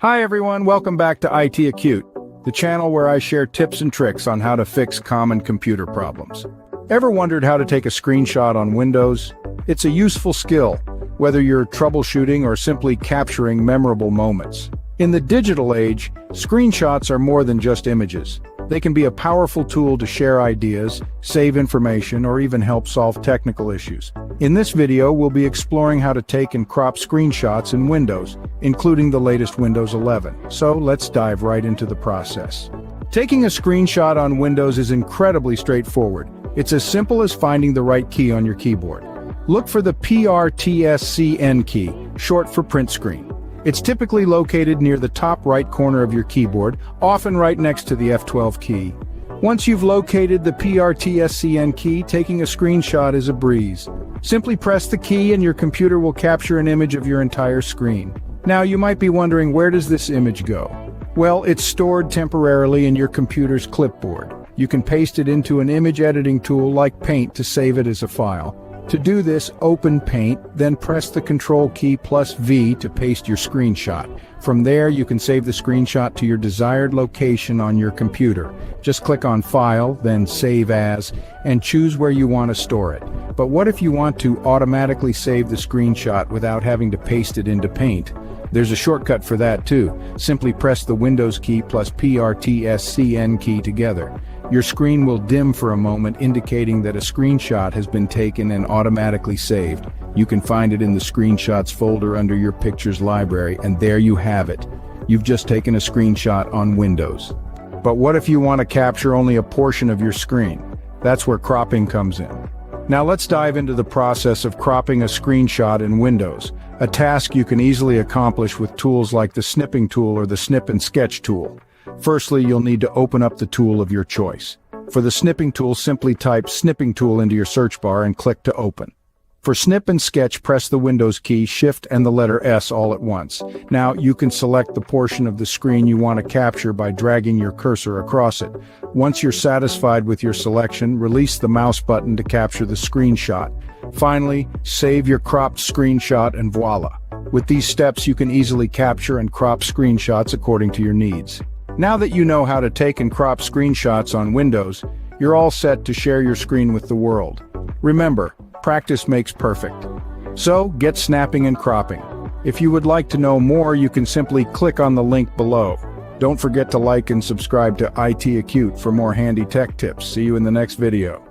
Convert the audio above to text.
Hi everyone, welcome back to IT Acute, the channel where I share tips and tricks on how to fix common computer problems. Ever wondered how to take a screenshot on Windows? It's a useful skill, whether you're troubleshooting or simply capturing memorable moments. In the digital age, screenshots are more than just images. They can be a powerful tool to share ideas, save information, or even help solve technical issues. In this video, we'll be exploring how to take and crop screenshots in Windows, including the latest Windows 11. So let's dive right into the process. Taking a screenshot on Windows is incredibly straightforward. It's as simple as finding the right key on your keyboard. Look for the PRTSCN key, short for print screen. It's typically located near the top right corner of your keyboard, often right next to the F12 key. Once you've located the PRTSCN key, taking a screenshot is a breeze. Simply press the key and your computer will capture an image of your entire screen. Now you might be wondering, where does this image go? Well, it's stored temporarily in your computer's clipboard. You can paste it into an image editing tool like Paint to save it as a file. To do this, open Paint, then press the Control key plus V to paste your screenshot. From there, you can save the screenshot to your desired location on your computer. Just click on File, then Save As, and choose where you want to store it. But what if you want to automatically save the screenshot without having to paste it into Paint? There's a shortcut for that too. Simply press the Windows key plus PRTSCN key together. Your screen will dim for a moment, indicating that a screenshot has been taken and automatically saved. You can find it in the Screenshots folder under your Pictures library, and there you have it. You've just taken a screenshot on Windows. But what if you want to capture only a portion of your screen? That's where cropping comes in. Now let's dive into the process of cropping a screenshot in Windows, a task you can easily accomplish with tools like the Snipping tool or the Snip and Sketch tool. Firstly, you'll need to open up the tool of your choice. For the Snipping tool, simply type Snipping tool into your search bar and click to open. For Snip and Sketch, press the Windows key, Shift and the letter S all at once. Now you can select the portion of the screen you want to capture by dragging your cursor across it. Once you're satisfied with your selection, release the mouse button to capture the screenshot. Finally, save your cropped screenshot and voila! With these steps, you can easily capture and crop screenshots according to your needs. Now that you know how to take and crop screenshots on Windows, you're all set to share your screen with the world. Remember, practice makes perfect. So, get snapping and cropping. If you would like to know more, you can simply click on the link below. Don't forget to like and subscribe to IT Acute for more handy tech tips. See you in the next video.